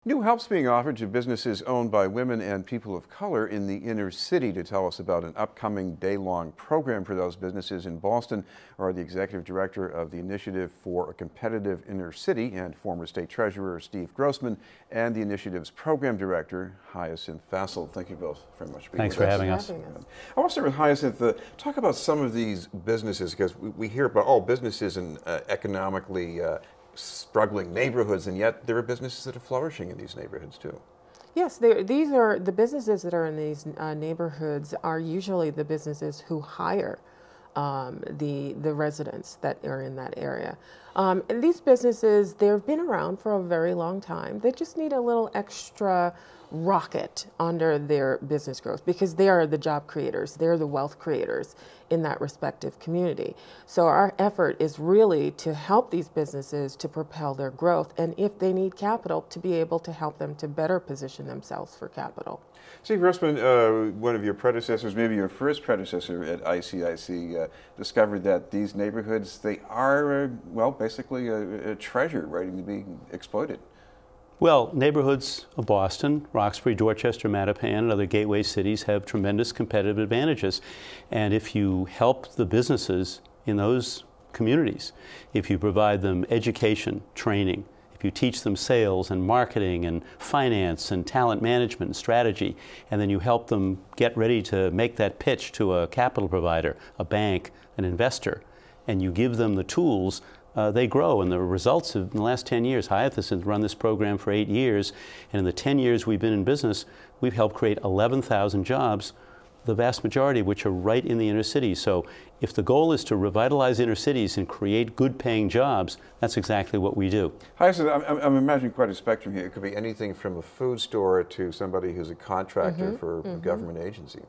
New help's being offered to businesses owned by women and people of color in the inner city. To tell us about an upcoming day-long program for those businesses in Boston are the executive director of the Initiative for a Competitive Inner City and former state treasurer Steve Grossman, and the initiative's program director Hyacinth Vassell. Thank you both very much for being Thanks with for us. having us. I want to start with Hyacinth. Talk about some of these businesses, because we hear about businesses in economically struggling neighborhoods, and yet there are businesses that are flourishing in these neighborhoods too. Yes, these are the businesses that are in these neighborhoods are usually the businesses who hire the residents that are in that area. And these businesses, they've been around for a very long time. They just need a little extra rocket under their business growth because they are the job creators, they're the wealth creators in that respective community. So our effort is really to help these businesses to propel their growth, and if they need capital, to be able to help them to better position themselves for capital. Steve Grossman, one of your predecessors, maybe your first predecessor at ICIC, discovered that these neighborhoods, they are, well, basically a treasure waiting to be exploited. Well, neighborhoods of Boston, Roxbury, Dorchester, Mattapan, and other gateway cities have tremendous competitive advantages. And if you help the businesses in those communities, if you provide them education, training, if you teach them sales and marketing and finance and talent management and strategy, and then you help them get ready to make that pitch to a capital provider, a bank, an investor, and you give them the tools, they grow. And the results of in the last 10 years, Hyacinth has run this program for 8 years, and in the 10 years we've been in business, we've helped create 11,000 jobs, the vast majority of which are right in the inner city. So if the goal is to revitalize inner cities and create good paying jobs, that's exactly what we do. Hyacinth, I'm imagining quite a spectrum here. It could be anything from a food store to somebody who's a contractor for a government agency.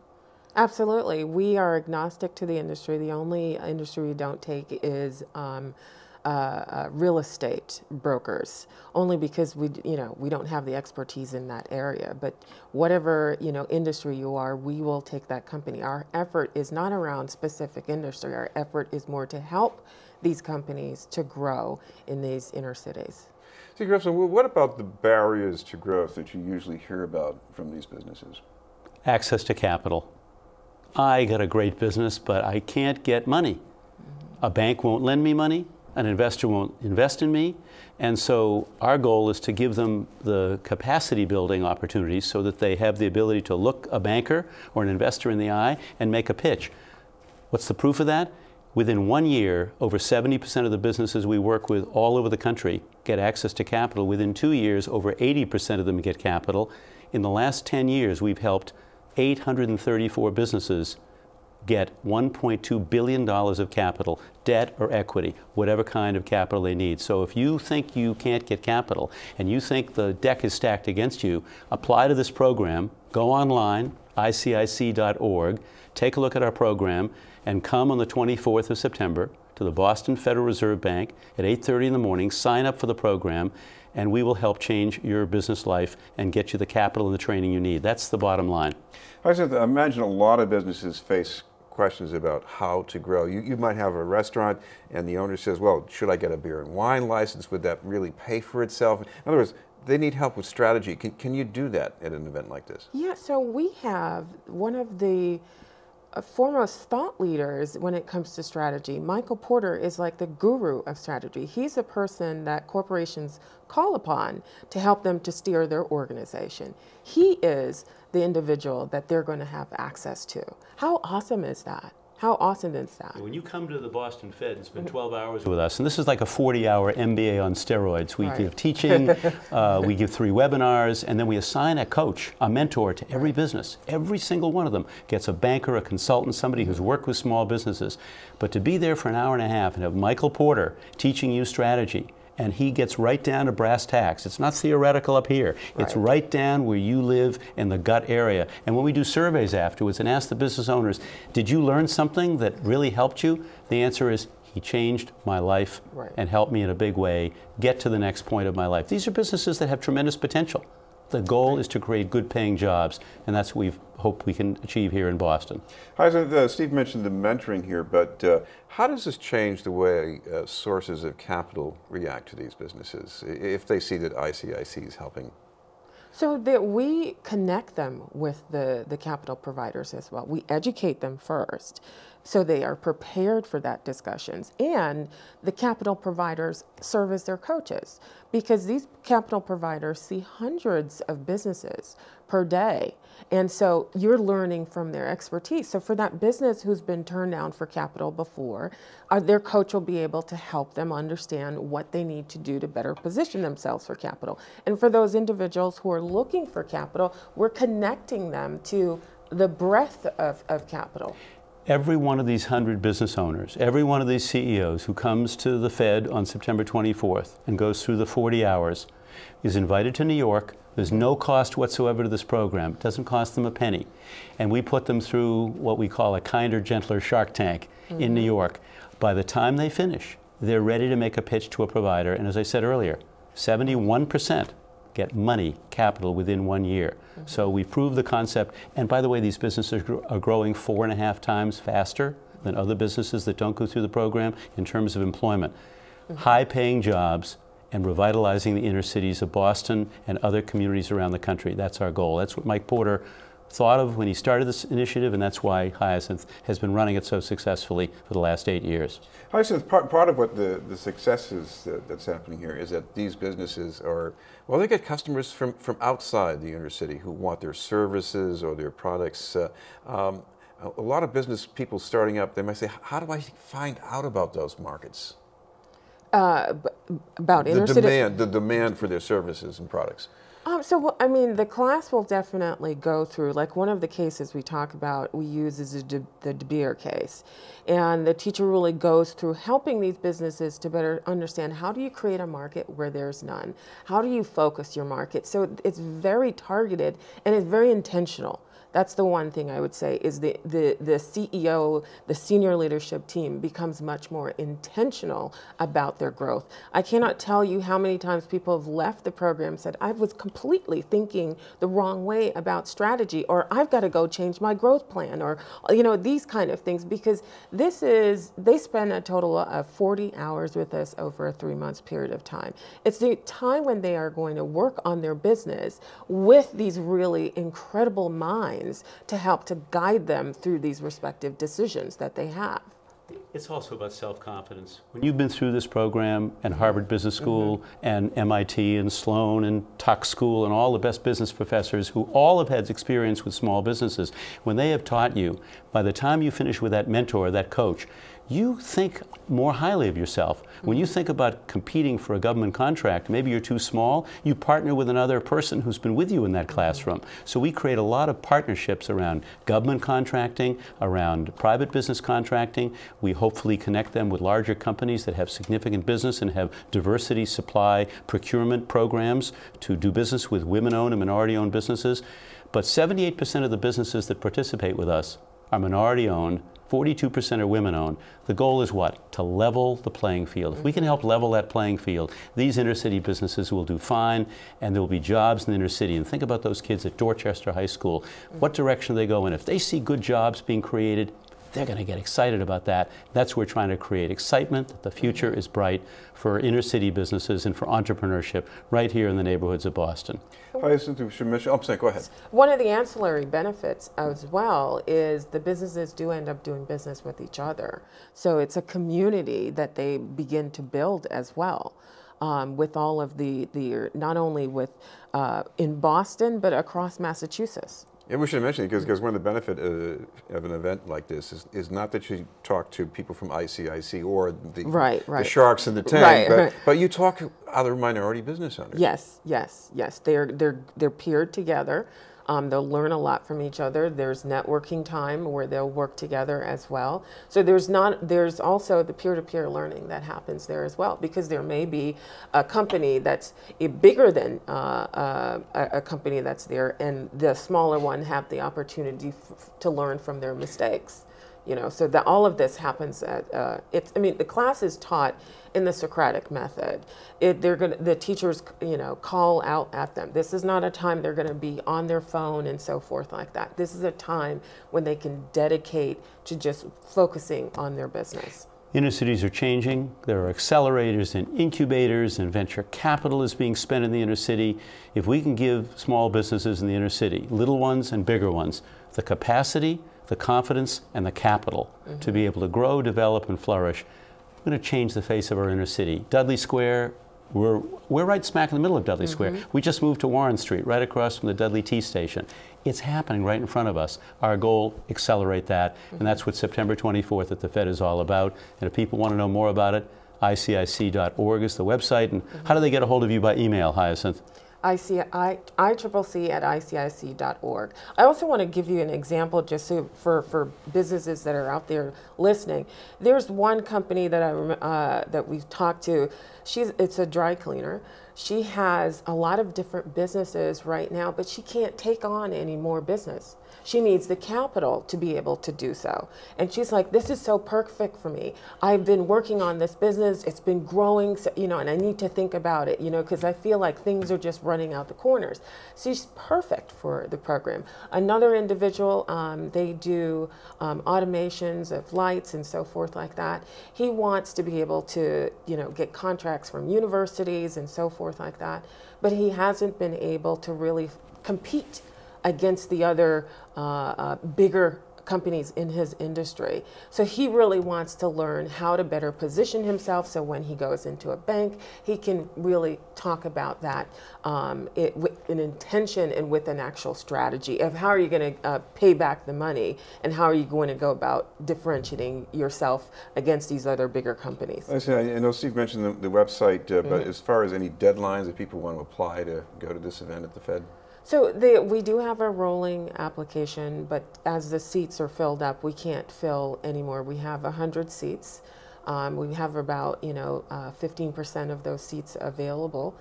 Absolutely. We are agnostic to the industry. The only industry we don't take is real estate brokers, only because we don't have the expertise in that area. But whatever industry you are, we will take that company. Our effort is not around specific industry. Our effort is more to help these companies to grow in these inner cities. Steve Grossman, what about the barriers to growth that you usually hear about from these businesses? Access to capital. I got a great business, but I can't get money. A bank won't lend me money. An investor won't invest in me. And so our goal is to give them the capacity building opportunities so that they have the ability to look a banker or an investor in the eye and make a pitch. What's the proof of that? Within 1 year, over 70% of the businesses we work with all over the country get access to capital. Within 2 years, over 80% of them get capital. In the last 10 years, we've helped 834 businesses get $1.2 billion of capital, debt or equity, whatever kind of capital they need. So if you think you can't get capital and you think the deck is stacked against you, apply to this program, go online, icic.org, take a look at our program, and come on the 24th of September to the Boston Federal Reserve Bank at 8:30 in the morning, sign up for the program, and we will help change your business life and get you the capital and the training you need. That's the bottom line. I imagine a lot of businesses face questions about how to grow. You might have a restaurant and the owner says, well, should I get a beer and wine license? Would that really pay for itself? In other words, they need help with strategy. Can you do that at an event like this? Yeah, so we have one of the foremost thought leaders when it comes to strategy. Michael Porter is like the guru of strategy. He's a person that corporations call upon to help them to steer their organization. He is the individual that they're going to have access to. How awesome is that? How awesome is that? When you come to the Boston Fed and spend 12 hours with us, and this is like a 40-hour MBA on steroids. We give teaching, we give 3 webinars, and then we assign a coach, a mentor to every business. Every single one of them gets a banker, a consultant, somebody who's worked with small businesses. But to be there for an hour and a half and have Michael Porter teaching you strategy, and he gets right down to brass tacks. It's not theoretical up here. It's right down where you live in the gut area. And when we do surveys afterwards and ask the business owners, did you learn something that really helped you? The answer is, he changed my life and helped me in a big way get to the next point of my life. These are businesses that have tremendous potential. The goal is to create good paying jobs, and that's what we hope we can achieve here in Boston. Hi, Steve mentioned the mentoring here, but how does this change the way sources of capital react to these businesses if they see that ICIC is helping So that we connect them with the capital providers as well. We educate them first so they are prepared for that discussions. And the capital providers serve as their coaches because these capital providers see hundreds of businesses per day. And so you're learning from their expertise. So for that business who's been turned down for capital before, their coach will be able to help them understand what they need to do to better position themselves for capital. And for those individuals who are looking for capital, we're connecting them to the breadth of capital. Every one of these 100 business owners, every one of these CEOs who comes to the Fed on September 24th and goes through the 40 hours is invited to New York. There's no cost whatsoever to this program. It doesn't cost them a penny. And we put them through what we call a kinder, gentler Shark Tank in New York. By the time they finish, they're ready to make a pitch to a provider. And as I said earlier, 71% get money, capital, within 1 year. So we proved the concept. And by the way, these businesses are growing 4.5 times faster than other businesses that don't go through the program in terms of employment. High-paying jobs and revitalizing the inner cities of Boston and other communities around the country. That's our goal. That's what Mike Porter thought of when he started this initiative, and that's why Hyacinth has been running it so successfully for the last 8 years. Hyacinth, part of what the success is that's happening here is that these businesses are, well, they get customers from outside the inner city who want their services or their products. A lot of business people starting up, they might say, how do I find out about those markets? About inner city? The demand for their services and products. I mean, the class will definitely go through, like one of the cases we talk about, we use is the De Beer case. And the teacher really goes through helping these businesses to better understand how do you create a market where there's none? How do you focus your market? So it's very targeted and it's very intentional. That's the one thing I would say is the CEO, the senior leadership team becomes much more intentional about their growth. I cannot tell you how many times people have left the program and said, I was completely thinking the wrong way about strategy, or I've got to go change my growth plan, or, you know, these kind of things, because they spend a total of 40 hours with us over a 3-month period of time. It's the time when they are going to work on their business with these really incredible minds to help to guide them through these respective decisions that they have. It's also about self-confidence. When you've been through this program and Harvard Business School and MIT and Sloan and Tuck School and all the best business professors who all have had experience with small businesses, when they have taught you, by the time you finish with that mentor, that coach, you think more highly of yourself. When you think about competing for a government contract, maybe you're too small, you partner with another person who's been with you in that classroom. So we create a lot of partnerships around government contracting, around private business contracting. We hopefully connect them with larger companies that have significant business and have diversity, supply, procurement programs to do business with women-owned and minority-owned businesses. But 78% of the businesses that participate with us are minority-owned, 42% are women-owned. The goal is what? To level the playing field. If we can help level that playing field, these inner city businesses will do fine, and there will be jobs in the inner city. And think about those kids at Dorchester High School. What direction do they go in? If they see good jobs being created, they're going to get excited about that. That's what we're trying to create, excitement that the future is bright for inner city businesses and for entrepreneurship right here in the neighborhoods of Boston. Hyacinth, go ahead. One of the ancillary benefits as well is the businesses do end up doing business with each other. So it's a community that they begin to build as well. With all of the not only with in Boston, but across Massachusetts. Yeah, we should mention it because one of the benefit of an event like this is not that you talk to people from ICIC or the sharks in the tank, but you talk to other minority business owners. Yes. They're peered together. They'll learn a lot from each other. There's networking time where they'll work together as well. So there's also the peer-to-peer learning that happens there as well, because there may be a company that's bigger than a company that's there, and the smaller one have the opportunity to learn from their mistakes. You know, so that all of this happens at the class is taught in the Socratic method. The teachers, call out at them. This is not a time they're going to be on their phone and so forth like that. This is a time when they can dedicate to just focusing on their business. Inner cities are changing. There are accelerators and incubators, and venture capital is being spent in the inner city. If we can give small businesses in the inner city, little ones and bigger ones, the capacity, the confidence, and the capital to be able to grow, develop, and flourish, we're going to change the face of our inner city. Dudley Square, we're right smack in the middle of Dudley Square. We just moved to Warren Street, right across from the Dudley T station. It's happening right in front of us. Our goal, accelerate that, and that's what September 24th at the Fed is all about. And if people want to know more about it, ICIC.org is the website. And how do they get a hold of you by email, Hyacinth? ICCC@ICIC.org. I also want to give you an example just so for businesses that are out there listening. There's one company that that we've talked to. It's a dry cleaner. She has a lot of different businesses right now, but she can't take on any more business. She needs the capital to be able to do so. And she's like, this is so perfect for me. I've been working on this business. It's been growing, so, you know, and I need to think about it, you know, because I feel like things are just running out the corners. So she's perfect for the program. Another individual, they do automations of lights and so forth like that. He wants to be able to, you know, get contracts from universities and so forth like that. But he hasn't been able to really compete against the other bigger companies in his industry. So he really wants to learn how to better position himself so when he goes into a bank, he can really talk about that with an intention and with an actual strategy of how are you going to pay back the money and how are you going to go about differentiating yourself against these other bigger companies. I know Steve mentioned the website, but as far as any deadlines that people want to apply to go to this event at the Fed? So we do have a rolling application, but as the seats are filled up, we can't fill anymore. We have 100 seats. We have about 15% of those seats available.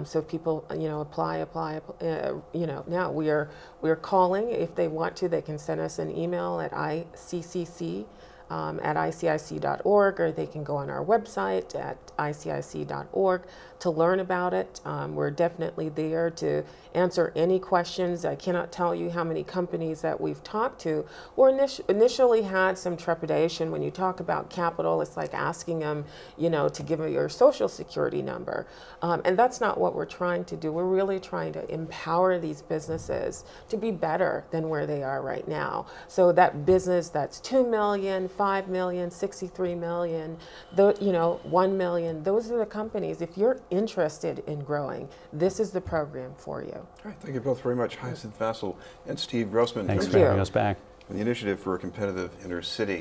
So people apply. Now we are calling. If they want to, they can send us an email at ICCC. At ICIC.org, or they can go on our website at ICIC.org to learn about it. We're definitely there to answer any questions. I cannot tell you how many companies that we've talked to or initially had some trepidation. When you talk about capital, it's like asking them, to give them your social security number. And that's not what we're trying to do. We're really trying to empower these businesses to be better than where they are right now. So that business that's 2 million, 5 million, 63 million, 1 million, those are the companies. If you're interested in growing, this is the program for you. All right, thank you both very much, Hyacinth Vassell and Steve Grossman. Thanks for having us back. The Initiative for a Competitive Inner City.